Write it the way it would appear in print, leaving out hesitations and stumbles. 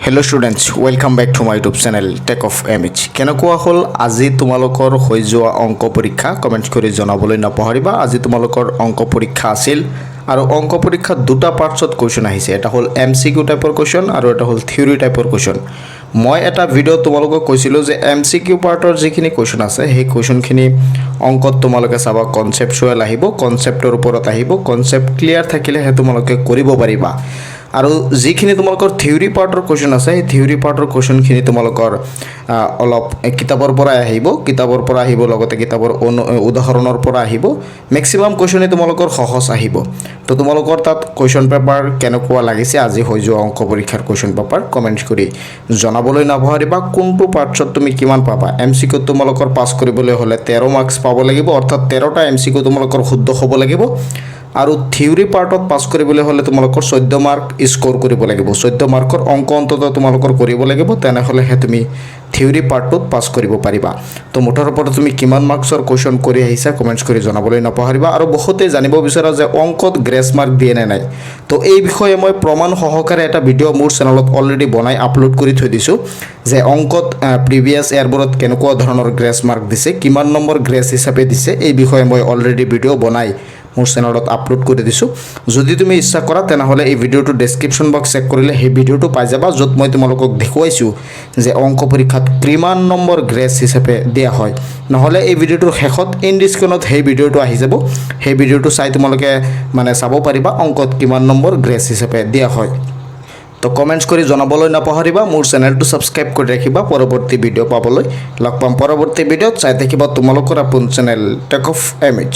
Hello students welcome back to my YouTube channel tech of MH केनेकुआ हल আজি তোমালোকৰ হৈ যোৱা অংক পৰীক্ষা কমেন্ট কৰি জনাবলৈ নাপাহৰিবা। আজি তোমালোকৰ অংক পৰীক্ষা আছিল আৰু অংক পৰীক্ষা দুটা পাৰ্টছত কোৱেশ্চন আহিছে। এটা হল এমসিকিউ টাইপৰ কোৱেশ্চন আৰু এটা হল থিওৰি টাইপৰ কোৱেশ্চন। মই এটা ভিডিও তোমালোকক কৈছিলো যে এমসিকিউ পাৰ্টৰ যিখিনি কোৱেশ্চন আছে সেই কোৱেশ্চনখিনি অংকত তোমালোকে চাবা কনসেপচুৱেল আহিব, কনসেপ্টৰ ওপৰত আহিব, কনসেপ্ট ক্লিয়াৰ থাকিলে হে তোমালোকে কৰিব পাৰিবা। আৰু যিখিনি তোমালোকৰ থিওৰি পাৰ্টৰ কোৱেশ্চন আছে এই থিওৰি পাৰ্টৰ কোৱেশ্চনখিনি তোমালোকৰ অলপ কিতাপৰ পৰা আহিব লগতে কিতাপৰ উদাহৰণৰ পৰা আহিব। ম্যাক্সিমাম কোৱেশ্চনে তোমালোকৰ সহজ আহিব। তো তোমালোকৰ তাত কোৱেশ্চন পেপাৰ কেনেকুৱা লাগিছে আজি হৈ যোৱা অংক পৰীক্ষাৰ কোৱেশ্চন পেপাৰ কমেন্ট কৰি জনাবলৈ নাপাহৰিবা। কোনটো পাৰ্টছত তুমি কিমান পাবা। এমসিকিউ তোমালোকৰ পাস কৰিবলৈ হলে 13 মাৰ্কস পাব লাগিব, অৰ্থাৎ 13টা এমসিকিউ তোমালোকৰ শুদ্ধ হ'ব লাগিব। আৰু থিওৰি পাৰ্টত পাস কৰিবলৈ হলে তোমালোকৰ 14 মাৰ্ক স্কোৰ কৰিব লাগিব। 14 মাৰ্কৰ অংক অন্তত তোমালোকৰ কৰিব লাগিব, তেনেহলেহে তুমি থিওৰি পাৰ্টত পাস কৰিব পাৰিবা। তো মুঠৰ ওপৰত তুমি কিমান মাৰ্কছৰ কোৱেশ্চন কৰি আহিছা কমেন্টছ কৰি জনাবলৈ নাপাহৰিবা। আৰু বহুতে জানিব বিচাৰা যে অংকত গ্ৰেছ মাৰ্ক দিয়ে নে নাই। তো এই বিষয়ে মই প্ৰমাণ সহকাৰে এটা ভিডিও মোৰ চেনেলত অলৰেডি বনাই আপলোড কৰি থৈ দিছোঁ যে অংকত প্ৰিভিয়াছ ইয়াৰবোৰত কেনেকুৱা ধৰণৰ গ্ৰেছ মাৰ্ক দিছে, কিমান নম্বৰ গ্ৰেছ হিচাপে দিছে, এই বিষয়ে মই অলৰেডি ভিডিও বনাই মোৰ চেনেলত আপলোড কৰি দিছোঁ। যদি তুমি ইচ্ছা কৰা তেনেহলে এই ভিডিওটো ডেসক্ৰিপশন বক্স চেক কৰিলে সেই ভিডিওটো পাই যাবা, য'ত মই তোমালোকক দেখুৱাইছোঁ যে অংক পৰীক্ষাত কিমান নম্বৰ গ্ৰেছ হিচাপে দিয়া হয়। নহলে এই ভিডিওটোৰ শেষত ইন ডিসক্ৰিপশনত সেই ভিডিওটো আহি যাব, সেই ভিডিওটো চাই তোমালোকে চাব পাৰিবা অংকত কিমান নম্বৰ গ্ৰেছ হিচাপে দিয়া হয়। তো কমেন্টছ কৰি জনাবলৈ নাপাহৰিবা। মোৰ চেনেলটো সাবস্ক্ৰাইব কৰি ৰাখিবা পৰৱৰ্তী ভিডিও পাবলৈ। লগ পাম পৰৱৰ্তী ভিডিওত। চাই থাকিবা তোমালোকৰ আপোন চেনেল টেক অফ এমএচ।